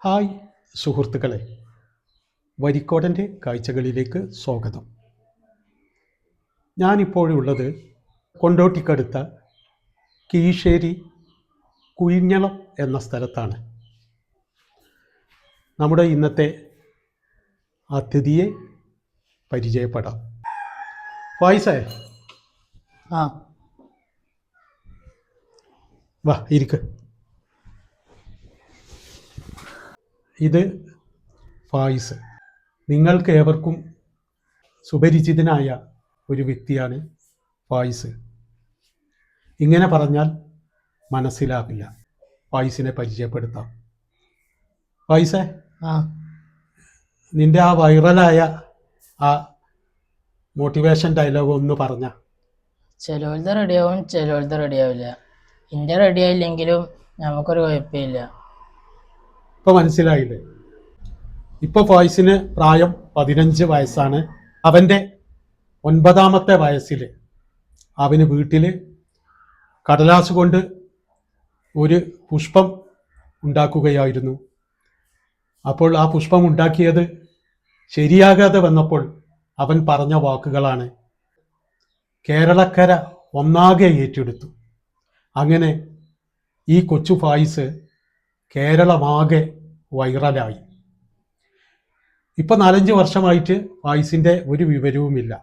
Hi സുഹൃത്തുക്കളെ, വരിക്കോടൻ്റെ കാഴ്ചകളിലേക്ക് സ്വാഗതം. ഞാനിപ്പോഴുള്ളത് കൊണ്ടോട്ടിക്കടുത്ത കീഴ്ശ്ശേരി കുഴിഞ്ഞളം എന്ന സ്ഥലത്താണ്. നമ്മുടെ ഇന്നത്തെ അതിഥിയെ പരിചയപ്പെടാം. ഫായിസേ, വാ ഇരിക്ക്. ഇത് ഫായിസ്. നിങ്ങൾക്ക് ഏവർക്കും സുപരിചിതനായ ഒരു വ്യക്തിയാണ് ഫായിസ്. ഇങ്ങനെ പറഞ്ഞാൽ മനസ്സിലാവില്ല. ഫായിസിനെ പരിചയപ്പെടുത്താം. ഫായിസേ, നിന്റെ ആ വൈറലായ ആ മോട്ടിവേഷൻ ഡയലോഗ് ഒന്ന് പറഞ്ഞ. ചിലവരുടെ റെഡിയാവും, ചിലവരുടെ റെഡിയാവില്ല. എൻ്റെ റെഡിയായില്ലെങ്കിലും നമുക്കൊരു കുഴപ്പമില്ല. ഇപ്പോൾ മനസ്സിലായില്ലേ? ഇപ്പോൾ ഫായിസിന് പ്രായം 15 വയസ്സാണ്. അവൻ്റെ 9ാമത്തെ വയസ്സിൽ അവന് വീട്ടിൽ കടലാസ് കൊണ്ട് ഒരു പുഷ്പം ഉണ്ടാക്കുകയായിരുന്നു. അപ്പോൾ ആ പുഷ്പം ഉണ്ടാക്കിയത് ശരിയാകാതെ വന്നപ്പോൾ അവൻ പറഞ്ഞ വാക്കുകളാണ് കേരളക്കര ഒന്നാകെ ഏറ്റെടുത്തു. അങ്ങനെ ഈ കൊച്ചു ഫായിസ് കേരളമാകെ വൈറലായി. ഇപ്പം 4-5 വർഷമായിട്ട് ഫായിസിൻ്റെ ഒരു വിവരവുമില്ല.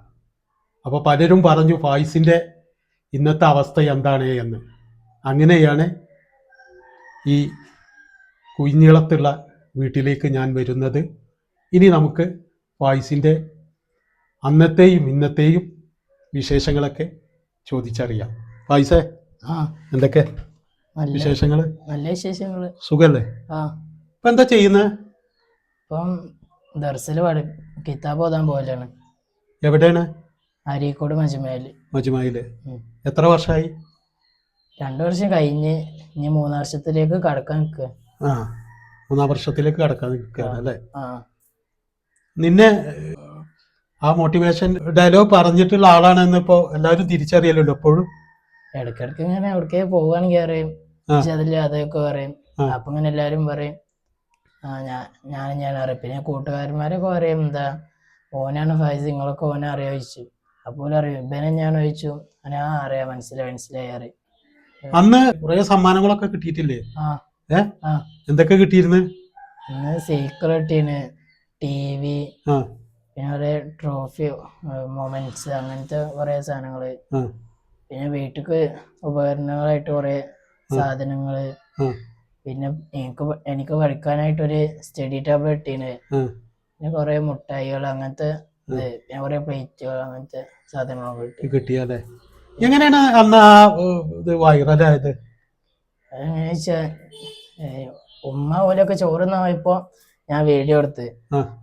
അപ്പോൾ പലരും പറഞ്ഞു ഫായിസിൻ്റെ ഇന്നത്തെ അവസ്ഥ എന്താണ് എന്ന്. അങ്ങനെയാണ് ഈ കുഴിഞ്ഞളത്തുള്ള വീട്ടിലേക്ക് ഞാൻ വരുന്നത്. ഇനി നമുക്ക് ഫായിസിൻ്റെ അന്നത്തെയും ഇന്നത്തെയും വിശേഷങ്ങളൊക്കെ ചോദിച്ചറിയാം. ഫായിസേ, എന്തൊക്കെ വിശേഷങ്ങൾ? നല്ല വിശേഷങ്ങൾ. സുഖല്ലേ? ഇപ്പം എന്താ ചെയ്യുന്നത്? ഇപ്പം ദർസിൽ കിതാബ് ഓതാൻ പോകലാണ്. എവിടെയാണ്? അരീക്കോട് മജ്മയില്. എത്ര വർഷമായി? 2 വർഷം കഴിഞ്ഞ് ഇനി 3 വർഷത്തിലേക്ക് കടക്കാൻ നിൽക്കുക. 3 വർഷത്തിലേക്ക് കടക്കാൻ നിൽക്കുകയാണ് അല്ലേ? നിന്നെ ആ മോട്ടിവേഷൻ ഡയലോഗ് പറഞ്ഞിട്ടുള്ള ആളാണെന്ന് ഇപ്പോൾ എല്ലാവരും തിരിച്ചറിയലുണ്ടോ? എപ്പോഴും ഇടയ്ക്കിടയ്ക്ക് ഇങ്ങനെ എവിടേക്ക് പോവുകയാണെങ്കിൽ അറിയും, അതില്ല അതൊക്കെ പറയും. അപ്പൊ ഇങ്ങനെ എല്ലാവരും പറയും ഞാൻ അറിയാം. പിന്നെ കൂട്ടുകാരന്മാരൊക്കെ പറയും എന്താ ഓനാണ് ഫായിസ്, നിങ്ങളൊക്കെ ഓനെ അറിയാൻ ചോദിച്ചു. അപ്പോൾ അറിയും ഇബനെ ഞാൻ ചോദിച്ചു, ഞാൻ അറിയാം, മനസ്സിലായി അറിയും. അന്ന് കുറെ സമ്മാനങ്ങളൊക്കെ കിട്ടിയിട്ടില്ലേ? എന്തൊക്കെ കിട്ടിയിരുന്നു? അന്ന് സൈക്കിൾ കിട്ടീന്, TV, പിന്നെ കുറെ ട്രോഫി, മൊമെന്റ്സ്, അങ്ങനത്തെ കുറെ സാധനങ്ങള്. പിന്നെ വീട്ടിക്ക് ഉപകരണങ്ങളായിട്ട് കുറെ സാധനങ്ങള്. പിന്നെ എനിക്ക് പഠിക്കാനായിട്ടൊരു സ്റ്റഡി ടേബിൾ കിട്ടീന്. പിന്നെ കുറെ മുട്ടായികൾ, അങ്ങനത്തെ പിന്നെ കുറെ പ്ലേറ്റുകൾ, അങ്ങനത്തെ സാധനങ്ങളൊക്കെ കിട്ടിയല്ലേ? എങ്ങനെയാണ് അന്ന് ആ ഇത് വൈറലായത്? അതെങ്ങനെ വെച്ചാ ഉമ്മ ഓലൊക്കെ ചോറുന്ന പോയപ്പോ ഞാൻ വീഡിയോ എടുത്ത്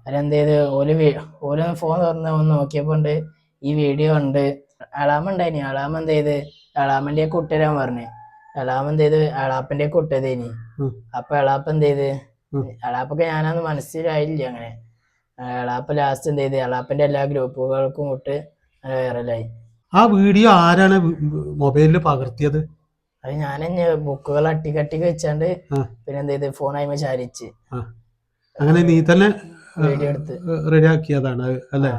അതിലെന്ത് ചെയ്ത് ഓല് ഫോൺ തുറന്ന് ഒന്ന് നോക്കിയപ്പോണ്ട് ഈ വീഡിയോ ഉണ്ട്. അളാമ ഉണ്ടായിനി. അളാമ എന്ത് ചെയ്ത് അളാമന്റെ കുട്ടരാൻ പറഞ്ഞു. അളാമ എന്ത് ചെയ്ത് അളാപ്പന്റെ കുട്ടതേനി. അപ്പൊ അളാപ്പ എന്ത് ചെയ്ത് അളാപ്പൊക്കെ ഞാനന്ന് മനസ്സിലായില്ല. അങ്ങനെ അളാപ്പ ലാസ്റ്റ് എന്ത് ചെയ്ത് അളാപ്പന്റെ എല്ലാ ഗ്രൂപ്പുകൾക്കും വിട്ട് വൈറലായി. ആ വീഡിയോ ആരാണ് മൊബൈലിൽ പകർത്തിയത്? അത് ഞാൻ ബുക്കുകൾ അട്ടിക്കട്ടിക്ക് വെച്ചാണ്ട് പിന്നെ എന്ത് ചെയ്ത് ഫോൺ ആയി ചാരിച്ച് അങ്ങനെ നീ തന്നെ വീഡിയോ എടുത്ത് റെഡിയാക്കിയതാണ് അല്ലേ?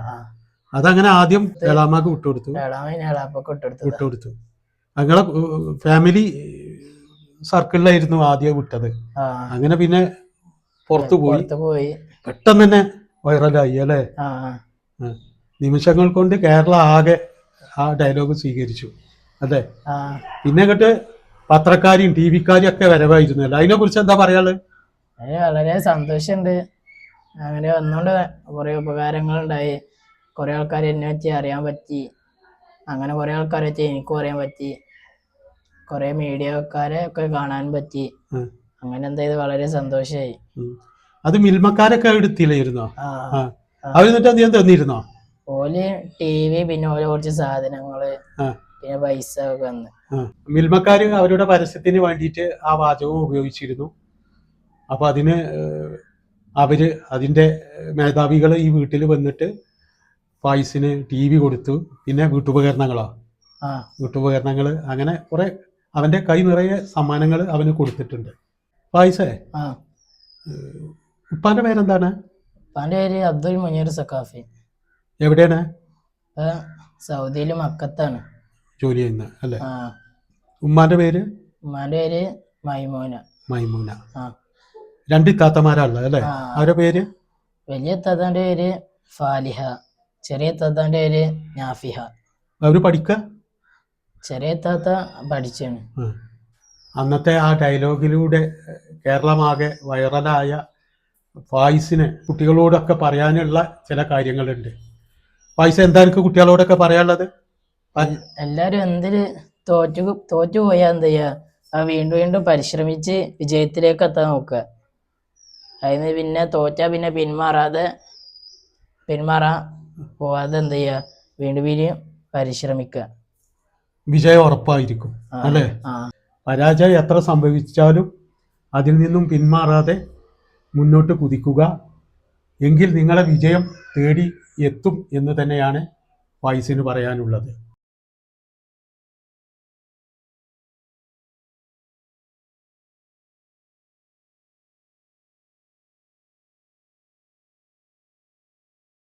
അതങ്ങനെ ആദ്യം എളാമാക്ക് വിട്ടുകൊടുത്തു. വിട്ടുകൊടുത്തു. നിങ്ങളെ ഫാമിലി സർക്കിളിലായിരുന്നു ആദ്യം വിട്ടത്. അങ്ങനെ പിന്നെ പുറത്തു പോയി പെട്ടെന്ന് തന്നെ വൈറലായി അല്ലേ? നിമിഷങ്ങൾ കൊണ്ട് കേരളം ആകെ ആ ഡയലോഗ് സ്വീകരിച്ചു അല്ലേ? പിന്നെ അങ്ങോട്ട് പത്രക്കാരും TV-ക്കാരും ഒക്കെ വരവായിരുന്നു അല്ലേ? അതിനെ കുറിച്ച് എന്താ പറയാള്? വളരെ സന്തോഷമുണ്ട്. അങ്ങനെ വന്നോണ്ട് കുറെ ഉപകാരങ്ങളുണ്ടായി. കുറെ ആൾക്കാർ എന്നെ പറ്റി അറിയാൻ പറ്റി. അങ്ങനെ കുറെ ആൾക്കാരെ പറ്റി എനിക്കും അറിയാൻ പറ്റി. കുറെ മീഡിയക്കാരെ ഒക്കെ കാണാൻ പറ്റി. അങ്ങനെ എന്തായത് വളരെ സന്തോഷമായി. അത് മിൽമക്കാരൊക്കെ എടുത്തില്ലായിരുന്നോ? അവരെന്നിട്ട് നീ തന്നിരുന്നോ? ഓല് TV, പിന്നെ ഓല് കുറച്ച് സാധനങ്ങള്, പിന്നെ പൈസ ഒക്കെ വന്ന്. മിൽമക്കാര് അവരുടെ പരസ്യത്തിന് വേണ്ടിയിട്ട് ആ വാചകവും ഉപയോഗിച്ചിരുന്നു. അപ്പൊ അതിന് അതിന്റെ മേധാവികൾ ഈ വീട്ടിൽ വന്നിട്ട് ഫായിസിന് TV കൊടുത്തു. പിന്നെ വീട്ടുപകരണങ്ങൾ അങ്ങനെ കുറെ അവന്റെ കൈ നിറയെ സമ്മാനങ്ങൾ അവന് കൊടുത്തിട്ടുണ്ട്. ഫായിസേ, ഉപ്പാന്റെ പേരെന്താണ്? ഉപ്പാന്റെ പേര് അബ്ദുൽ മുനീർ സക്കാഫി. എവിടെയാണ്? ഇപ്പൊ സൗദിയില് മക്കത്താണ് ജോലി ചെയ്യുന്നത് അല്ലേ? ആ. ഉമ്മാന്റെ പേര്? ഉമ്മാന്റെ പേര് മൈമൂന. മൈമൂന. ആ. 2 ഇത്താത്തമാരാണുള്ളത് അല്ലേ? ആ. അവരുടെ പേര്? വലിയ താത്താന്റെ പേര് ഫാലിഹ, ചെറിയ താത്താന്റെ പേര് നാഫിഹ. അവര് പഠിക്ക? ചെറിയ താത്ത പഠിച്ചാണ്. അന്നത്തെ ആ ഡയലോഗിലൂടെ കേരളമാകെ വൈറലായ ഫായിസിന് കുട്ടികളോടൊക്കെ പറയാനുള്ള ചില കാര്യങ്ങളുണ്ട്. ഫായിസ്, എന്താ എനിക്ക് കുട്ടികളോടൊക്കെ പറയാനുള്ളത്? എല്ലാരും എന്തിന് തോറ്റു പോയാ എന്ത് ചെയ്യാ, ആ വീണ്ടും വീണ്ടും പരിശ്രമിച്ച് വിജയത്തിലേക്ക് എത്താൻ നോക്കുക. അതിന് പിന്നെ തോറ്റാ പിന്നെ പിന്മാറാ പോവാതെ എന്ത് ചെയ്യുക, വീണ്ടും വീണ്ടും പരിശ്രമിക്കുക. വിജയം ഉറപ്പായിരിക്കും അല്ലേ? പരാജയം എത്ര സംഭവിച്ചാലും അതിൽ നിന്നും പിന്മാറാതെ മുന്നോട്ട് കുതിക്കുക. എങ്കിൽ നിങ്ങളെ വിജയം തേടി എത്തും എന്ന് തന്നെയാണ് ഫായിസിന് പറയാനുള്ളത്.